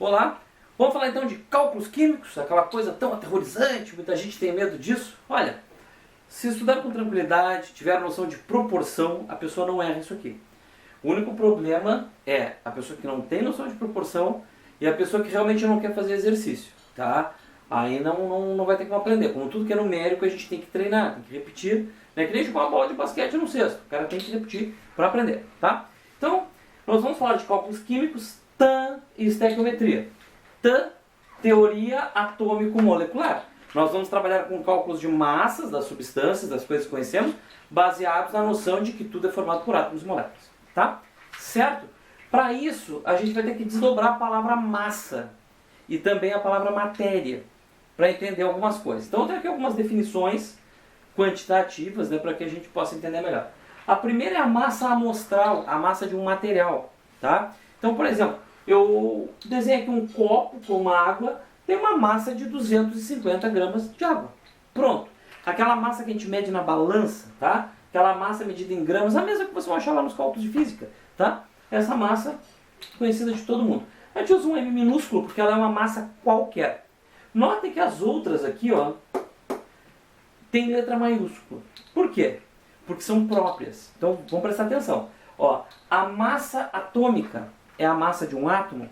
Olá, vamos falar então de cálculos químicos, aquela coisa tão aterrorizante, muita gente tem medo disso. Olha, se estudar com tranquilidade, tiver noção de proporção, a pessoa não erra isso aqui. O único problema é a pessoa que não tem noção de proporção e a pessoa que realmente não quer fazer exercício, tá? Aí não vai ter como aprender. Como tudo que é numérico, a gente tem que treinar, tem que repetir. Não é que nem jogar uma bola de basquete no cesto. O cara tem que repetir para aprender, tá? Então, nós vamos falar de cálculos químicos, TAM e estequiometria. TAM, teoria atômico-molecular. Nós vamos trabalhar com cálculos de massas das substâncias, das coisas que conhecemos, baseados na noção de que tudo é formado por átomos e moléculas, tá? Certo? Para isso, a gente vai ter que desdobrar a palavra massa e também a palavra matéria, para entender algumas coisas. Então, eu tenho aqui algumas definições quantitativas, né, para que a gente possa entender melhor. A primeira é a massa amostral, a massa de um material, tá? Então, por exemplo, eu desenho aqui um copo com água, tem uma massa de 250 gramas de água. Pronto. Aquela massa que a gente mede na balança, tá? Aquela massa medida em gramas, a mesma que você vai achar lá nos cálculos de física, tá? Essa massa conhecida de todo mundo. A gente usa um M minúsculo porque ela é uma massa qualquer. Notem que as outras aqui, ó, tem letra maiúscula. Por quê? Porque são próprias. Então, vamos prestar atenção. Ó, a massa atômica é a massa de um átomo?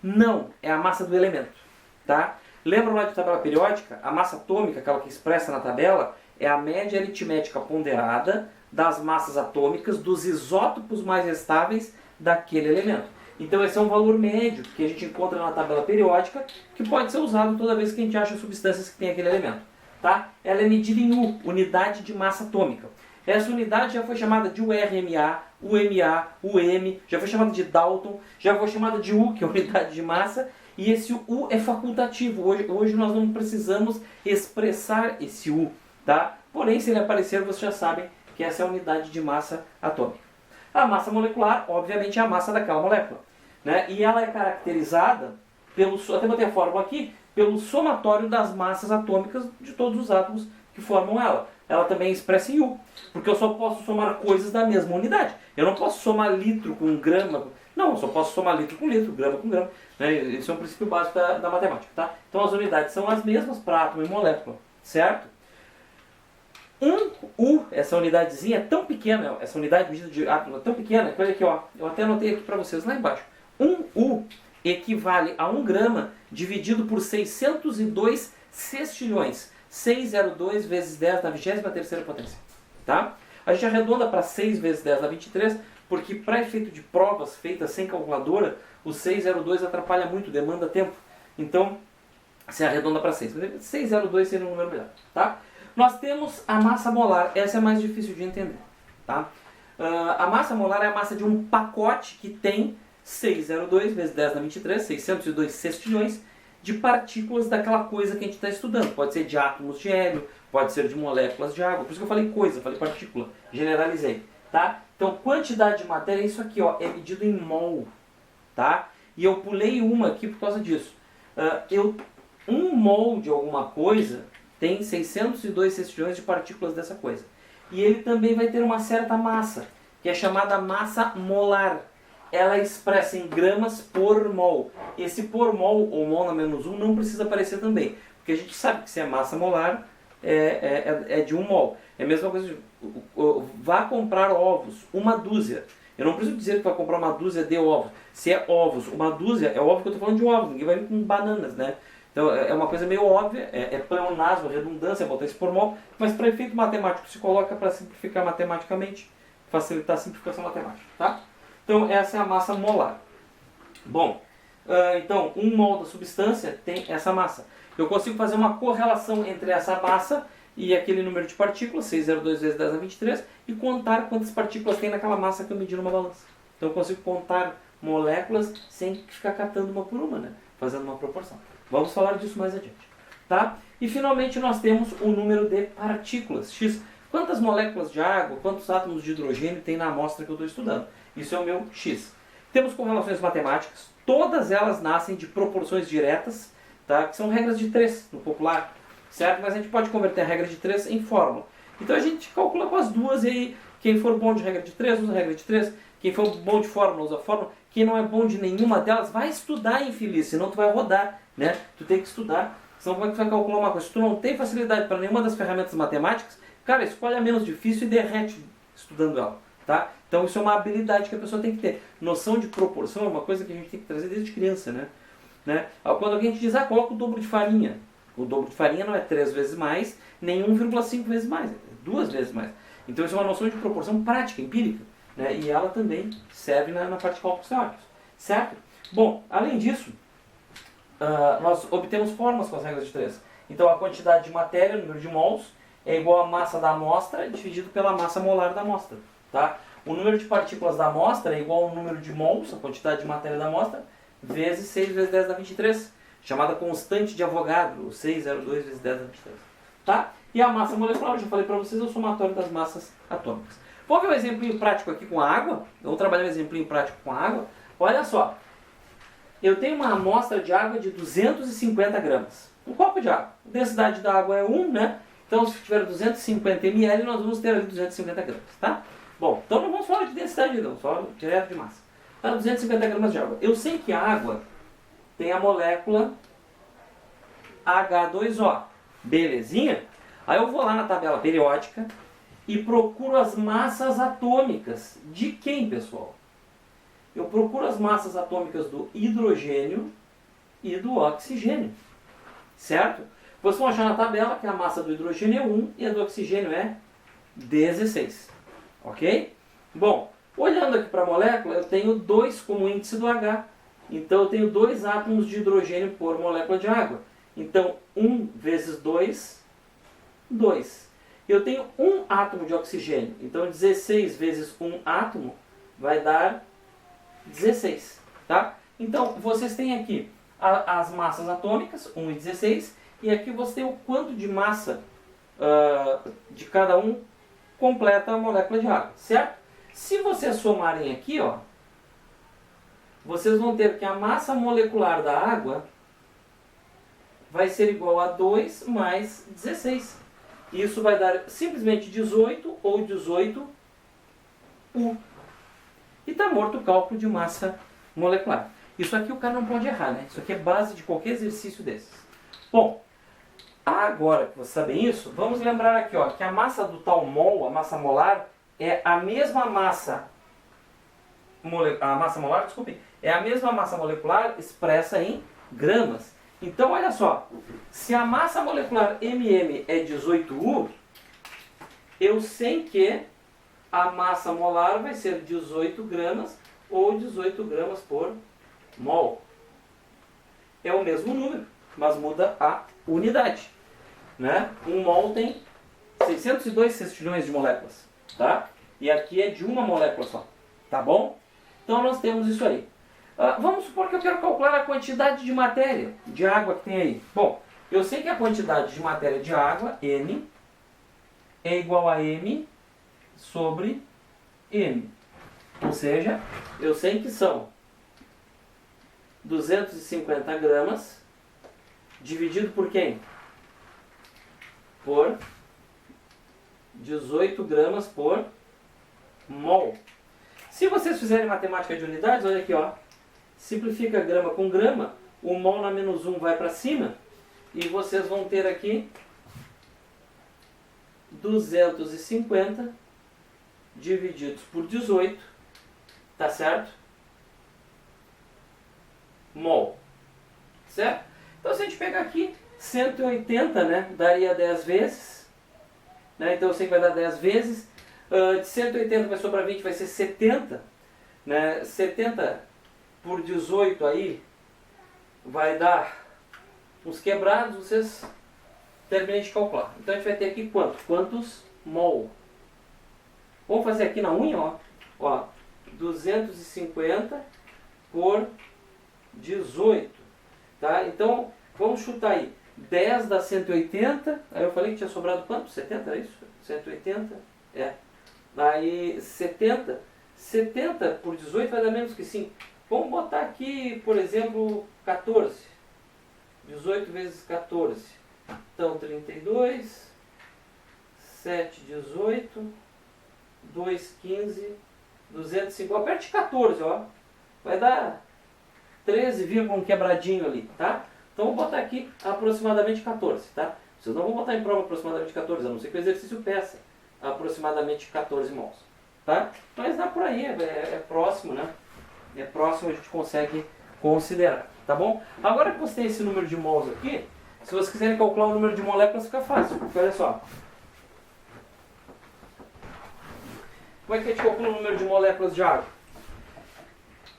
Não, é a massa do elemento. Tá? Lembra lá de tabela periódica? A massa atômica, aquela que expressa na tabela, é a média aritmética ponderada das massas atômicas dos isótopos mais estáveis daquele elemento. Então esse é um valor médio que a gente encontra na tabela periódica, que pode ser usado toda vez que a gente acha substâncias que tem aquele elemento. Tá? Ela é medida em U, unidade de massa atômica. Essa unidade já foi chamada de URMA, UMA, UM, já foi chamada de Dalton, já foi chamada de U, que é a unidade de massa, e esse U é facultativo. Hoje nós não precisamos expressar esse U, tá? Porém, se ele aparecer, vocês já sabem que essa é a unidade de massa atômica. A massa molecular, obviamente, é a massa daquela molécula, né? E ela é caracterizada pelo, até botei a fórmula aqui, pelo somatório das massas atômicas de todos os átomos que formam ela. Ela também é expressa em U, porque eu só posso somar coisas da mesma unidade. Eu não posso somar litro com grama. Não, eu só posso somar litro com litro, grama com grama. Né? Esse é um princípio básico da matemática. Tá? Então as unidades são as mesmas para átomo e molécula, certo? Um U, essa unidadezinha é tão pequena, essa unidade medida de átomo é tão pequena, que olha aqui, ó, eu até anotei aqui para vocês lá embaixo. Um U equivale a 1 grama dividido por 602 sextilhões. 602 vezes 10 na 23ª potência. Tá? A gente arredonda para 6 vezes 10 na 23, porque para efeito de provas feitas sem calculadora, o 602 atrapalha muito, demanda tempo. Então, se arredonda para 6. 602 seria um número melhor. Tá? Nós temos a massa molar. Essa é mais difícil de entender. Tá? A massa molar é a massa de um pacote que tem 602 vezes 10 na 23, 602 sextilhões, de partículas daquela coisa que a gente está estudando. Pode ser de átomos de hélio, pode ser de moléculas de água. Por isso que eu falei coisa, falei partícula. Generalizei. Tá? Então, quantidade de matéria, isso aqui ó, é medido em mol. Tá? E eu pulei uma aqui por causa disso. Um mol de alguma coisa tem 602 sextilhões de partículas dessa coisa. E ele também vai ter uma certa massa, que é chamada massa molar. Ela é expressa em gramas por mol. Esse por mol, ou mol na menos 1, não precisa aparecer também. Porque a gente sabe que se é massa molar, é de 1 mol. É a mesma coisa, vá comprar ovos, uma dúzia. Eu não preciso dizer que vai comprar uma dúzia de ovos. Se é ovos, uma dúzia, é óbvio que eu estou falando de ovos. Ninguém vai vir com bananas, né? Então é uma coisa meio óbvia, é pleonasmo, redundância, botar esse por mol. Mas para efeito matemático se coloca para simplificar matematicamente, facilitar a simplificação matemática, tá? Então essa é a massa molar. Bom, então 1 mol da substância tem essa massa. Eu consigo fazer uma correlação entre essa massa e aquele número de partículas, 602 vezes 10 a 23, e contar quantas partículas tem naquela massa que eu medi numa balança. Então eu consigo contar moléculas sem ficar catando uma por uma, né? Fazendo uma proporção. Vamos falar disso mais adiante. Tá? E finalmente nós temos o número de partículas, X. Quantas moléculas de água, quantos átomos de hidrogênio tem na amostra que eu estou estudando? Isso é o meu X. Temos correlações matemáticas, todas elas nascem de proporções diretas, tá? Que são regras de 3 no popular, certo? Mas a gente pode converter a regra de 3 em fórmula. Então a gente calcula com as duas e aí quem for bom de regra de 3 usa a regra de 3, quem for bom de fórmula usa a fórmula, quem não é bom de nenhuma delas, vai estudar, infeliz, senão tu vai rodar, né? Tu tem que estudar, senão como é que tu vai calcular uma coisa? Se tu não tem facilidade para nenhuma das ferramentas matemáticas, cara, escolhe a menos difícil e derrete estudando ela, tá? Então isso é uma habilidade que a pessoa tem que ter. Noção de proporção é uma coisa que a gente tem que trazer desde criança, né? Quando alguém te diz, coloca o dobro de farinha. O dobro de farinha não é 3 vezes mais, nem 1,5 vezes mais, é 2 vezes mais. Então isso é uma noção de proporção prática, empírica, né? E ela também serve na parte de cálculos teóricos, certo? Bom, além disso, nós obtemos fórmulas com as regras de 3. Então a quantidade de matéria, o número de mols, é igual à massa da amostra dividido pela massa molar da amostra, tá? O número de partículas da amostra é igual ao número de mols, a quantidade de matéria da amostra, vezes 6 vezes 10 a 23, chamada constante de Avogadro, o 602 vezes 10 a 23, tá? E a massa molecular, eu já falei para vocês, é o somatório das massas atômicas. Vamos ver um exemplinho prático aqui com a água? Vamos trabalhar um exemplinho prático com a água? Olha só, eu tenho uma amostra de água de 250 gramas, um copo de água. A densidade da água é 1, né? Então, se tiver 250 ml, nós vamos ter ali 250 gramas, tá? Bom, então não vamos falar de densidade, não, só direto de massa. Tá, 250 gramas de água. Eu sei que a água tem a molécula H2O, belezinha? Aí eu vou lá na tabela periódica e procuro as massas atômicas. De quem, pessoal? Eu procuro as massas atômicas do hidrogênio e do oxigênio, certo? Vocês vão achar na tabela que a massa do hidrogênio é 1 e a do oxigênio é 16. Ok? Bom, olhando aqui para a molécula, eu tenho 2 como índice do H. Então eu tenho 2 átomos de hidrogênio por molécula de água. Então 1 vezes 2, 2. Eu tenho 1 átomo de oxigênio. Então 16 vezes 1 átomo vai dar 16. Tá? Então vocês têm aqui as massas atômicas, 1 e 16. E aqui você tem o quanto de massa de cada um completa a molécula de água, certo? Se vocês somarem aqui, ó, vocês vão ter que a massa molecular da água vai ser igual a 2 mais 16. Isso vai dar simplesmente 18 ou 18U. E está morto o cálculo de massa molecular. Isso aqui o cara não pode errar, né? Isso aqui é base de qualquer exercício desses. Bom, agora que vocês sabem isso, vamos lembrar aqui, ó, que a massa do tal mol, a massa molar, é a mesma massa molar, desculpe, é a mesma massa molecular expressa em gramas. Então, olha só, se a massa molecular MM é 18U, eu sei que a massa molar vai ser 18 gramas ou 18 gramas por mol. É o mesmo número, mas muda a unidade, né? Um mol tem 602 sextilhões de moléculas, tá? E aqui é de uma molécula só, tá bom? Então nós temos isso aí. Vamos supor que eu quero calcular a quantidade de matéria, de água que tem aí. Bom, eu sei que a quantidade de matéria de água, N, é igual a M sobre M. Ou seja, eu sei que são 250 gramas dividido por quem? Por 18 gramas por mol. Se vocês fizerem matemática de unidades, olha aqui, ó. Simplifica grama com grama, o mol na menos 1 vai para cima e vocês vão ter aqui 250 divididos por 18, tá certo? Mol, certo? Então se a gente pegar aqui 180, né, daria 10 vezes, né? Então eu sei que vai dar 10 vezes, de 180 vai sobrar 20, vai ser 70, né? 70 por 18 aí vai dar uns quebrados, vocês terminem de calcular. Então a gente vai ter aqui quantos mol? Vamos fazer aqui na unha, ó, 250 por 18, tá? Então vamos chutar aí, 10 dá 180, aí eu falei que tinha sobrado quanto? 70, é isso? 180? É. Aí 70 por 18 vai dar menos que 5. Vamos botar aqui, por exemplo, 14. 18 vezes 14. Então 32, 7, 18, 2, 15, 205. Aperte 14, ó. vai dar 13, um quebradinho ali, tá? Então vou botar aqui aproximadamente 14, tá? Vocês não vão botar em prova aproximadamente 14, a não ser que o exercício peça aproximadamente 14 mols, tá? Mas dá por aí, é próximo, né? É próximo, a gente consegue considerar, tá bom? Agora que você tem esse número de mols aqui, se vocês quiserem calcular o número de moléculas, fica fácil, porque olha só. Como é que a gente calcula o número de moléculas de água?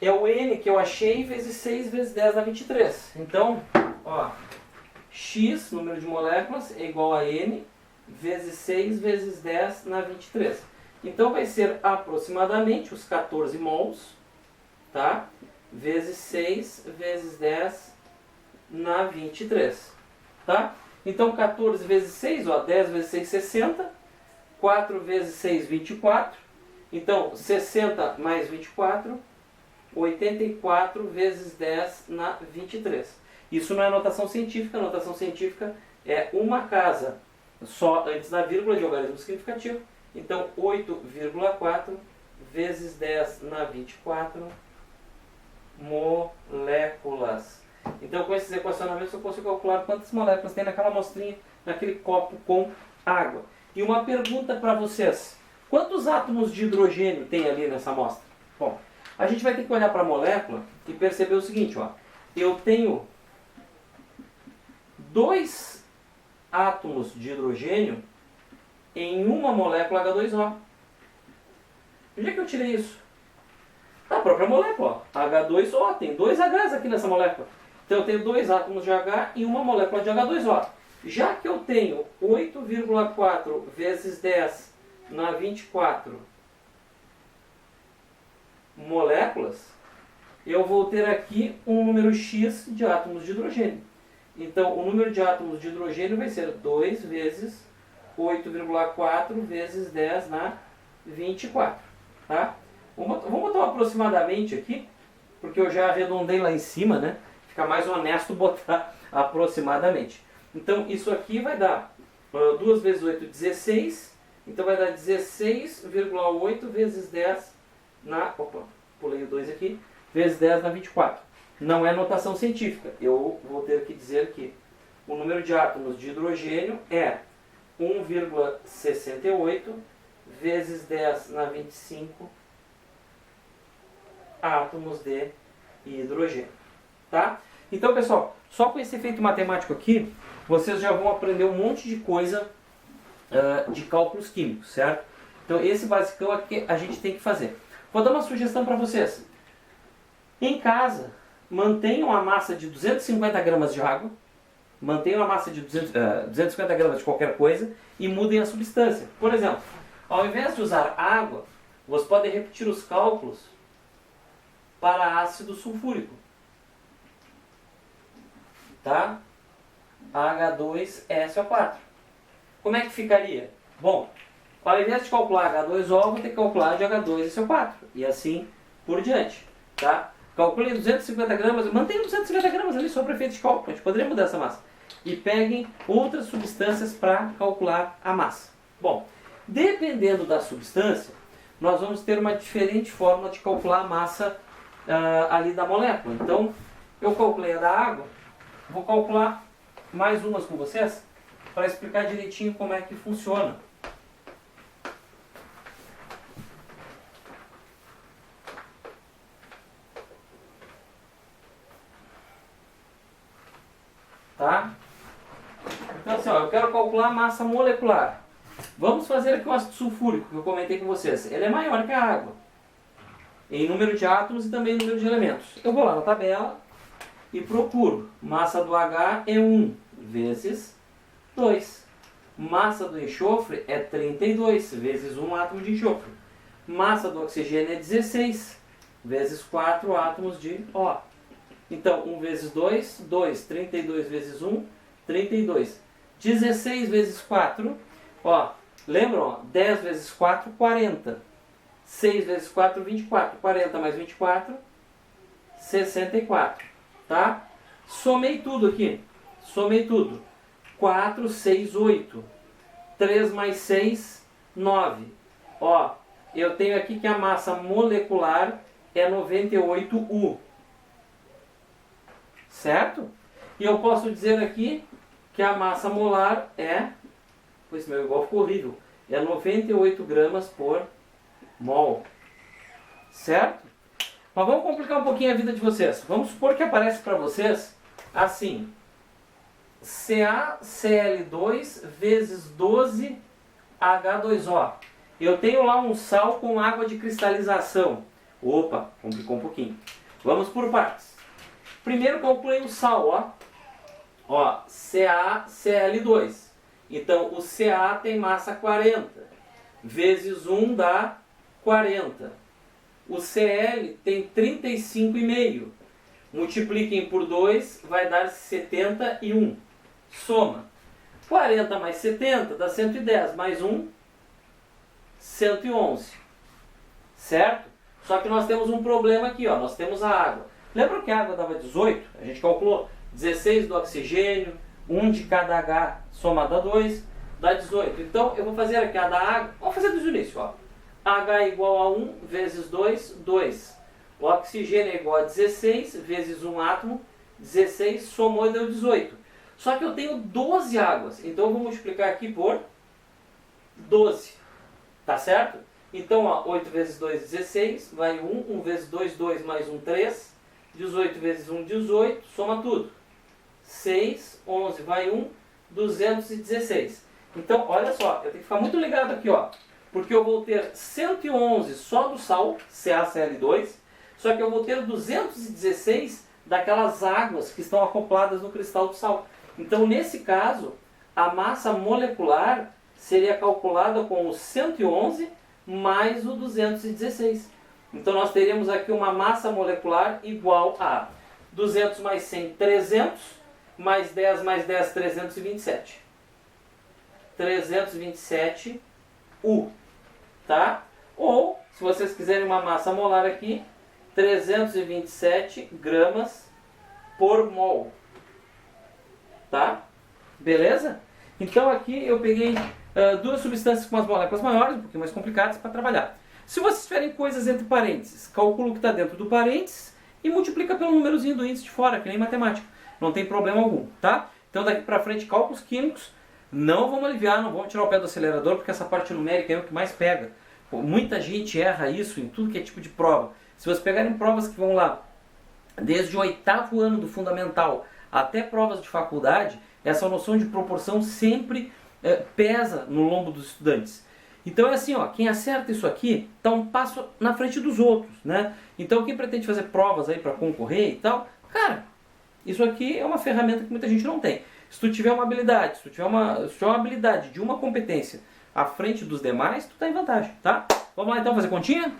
É o N que eu achei vezes 6 vezes 10 na 23. Então, ó, X, número de moléculas, é igual a N vezes 6 vezes 10 na 23. Então vai ser aproximadamente os 14 mols, tá? Vezes 6 vezes 10 na 23, tá? Então 14 vezes 6, ó, 10 vezes 6, 60. 4 vezes 6, 24. Então 60 mais 24, 84 vezes 10 na 23. Isso não é notação científica. A notação científica é uma casa só antes da vírgula de logaritmo significativo. Então 8,4 vezes 10 na 24 moléculas. Então com esses equacionamentos eu consigo calcular quantas moléculas tem naquela amostrinha, naquele copo com água. E uma pergunta para vocês. Quantos átomos de hidrogênio tem ali nessa amostra? Bom, a gente vai ter que olhar para a molécula e perceber o seguinte, ó. Eu tenho 2 átomos de hidrogênio em uma molécula H2O. Onde é que eu tirei isso? Da própria molécula, ó. H2O, tem 2 Hs aqui nessa molécula. Então eu tenho 2 átomos de H em uma molécula de H2O. Já que eu tenho 8,4 vezes 10 na 24 moléculas, eu vou ter aqui um número X de átomos de hidrogênio. Então o número de átomos de hidrogênio vai ser 2 vezes 8,4 vezes 10 na 24. Tá? Vamos botar um aproximadamente aqui, porque eu já arredondei lá em cima, né? Fica mais honesto botar aproximadamente. Então isso aqui vai dar 2 vezes 8, 16. Então vai dar 16,8 vezes 10 na... Opa, pulei o 2 aqui. Vezes 10 na 24. Não é notação científica. Eu vou ter que dizer que o número de átomos de hidrogênio é 1,68 vezes 10 na 25 átomos de hidrogênio. Tá? Então, pessoal, só com esse efeito matemático aqui, vocês já vão aprender um monte de coisa de cálculos químicos, certo? Então, esse basicão é que a gente tem que fazer. Vou dar uma sugestão para vocês. Em casa, mantenham a massa de 250 gramas de água, mantenham a massa de 250 gramas de qualquer coisa e mudem a substância. Por exemplo, ao invés de usar água, vocês podem repetir os cálculos para ácido sulfúrico. Tá? H2SO4. Como é que ficaria? Bom, ao invés de calcular H2O, vou ter que calcular de H2SO4. E assim por diante. Tá? Calculem 250 gramas, mantenham 250 gramas ali só para efeito de cálculo. A gente poderia mudar essa massa. E peguem outras substâncias para calcular a massa. Bom, dependendo da substância, nós vamos ter uma diferente forma de calcular a massa ali da molécula. Então, eu calculei a da água, vou calcular mais umas com vocês para explicar direitinho como é que funciona. Tá? Então assim, ó, eu quero calcular a massa molecular. Vamos fazer aqui o ácido sulfúrico que eu comentei com vocês. Ele é maior que a água em número de átomos e também em número de elementos. Eu vou lá na tabela e procuro. Massa do H é 1 vezes 2. Massa do enxofre é 32 vezes 1 átomo de enxofre. Massa do oxigênio é 16 vezes 4 átomos de O. Então, 1 vezes 2, 2. 32 vezes 1, 32. 16 vezes 4, ó, lembram? Ó, 10 vezes 4, 40. 6 vezes 4, 24. 40 mais 24, 64. Tá? Somei tudo aqui. Somei tudo. 4, 6, 8. 3 mais 6, 9. Ó, eu tenho aqui que a massa molecular é 98U. Certo? E eu posso dizer aqui que a massa molar é... Pois meu igual ficou horrível. É 98 gramas por mol. Certo? Mas vamos complicar um pouquinho a vida de vocês. Vamos supor que aparece para vocês assim: CaCl2 vezes 12H2O. Eu tenho lá um sal com água de cristalização. Opa, complicou um pouquinho. Vamos por partes. Primeiro calculei o sal, ó, CaCl2. Então o Ca tem massa 40, vezes 1 dá 40. O Cl tem 35,5. Multipliquem por 2, vai dar 71. Soma. 40 mais 70 dá 110, mais 1, 111. Certo? Só que nós temos um problema aqui, ó. Nós temos a água. Lembra que a água dava 18? A gente calculou 16 do oxigênio, 1 de cada H somado a 2, dá 18. Então eu vou fazer aqui a da água. Vamos fazer desde o início, ó. H igual a 1 vezes 2, 2. O oxigênio é igual a 16 vezes um átomo, 16, somou e deu 18. Só que eu tenho 12 águas, então eu vou multiplicar aqui por 12. Tá certo? Então, ó, 8 vezes 2, 16, vai 1, 1 vezes 2, 2, mais 1, 3, 18 vezes 1, 18, soma tudo. 6, 11, vai 1, 216. Então, olha só, eu tenho que ficar muito ligado aqui, ó. Porque eu vou ter 111 só do sal, CaCl2, só que eu vou ter 216 daquelas águas que estão acopladas no cristal do sal. Então, nesse caso, a massa molecular seria calculada com o 111 mais o 216. Então, nós teríamos aqui uma massa molecular igual a 200 mais 100, 300, mais 10 mais 10, 327. 327 U, tá? Ou, se vocês quiserem uma massa molar aqui, 327 gramas por mol, tá? Beleza? Então aqui eu peguei duas substâncias com as moléculas maiores, um pouquinho mais complicadas para trabalhar. Se vocês tiverem coisas entre parênteses, calcula o que está dentro do parênteses e multiplica pelo númerozinho do índice de fora, que nem matemática. Não tem problema algum, tá? Então daqui para frente, cálculos químicos, não vamos aliviar, não vamos tirar o pé do acelerador, porque essa parte numérica é o que mais pega. Pô, muita gente erra isso em tudo que é tipo de prova. Se vocês pegarem provas que vão lá, desde o 8º ano do fundamental até provas de faculdade, essa noção de proporção sempre pesa no lombo dos estudantes. Então é assim, ó, quem acerta isso aqui está um passo na frente dos outros, né? Então quem pretende fazer provas aí para concorrer e tal, cara, isso aqui é uma ferramenta que muita gente não tem. Se tu tiver uma habilidade, se tu tiver uma habilidade de uma competência à frente dos demais, tu está em vantagem, tá? Vamos lá então fazer continha?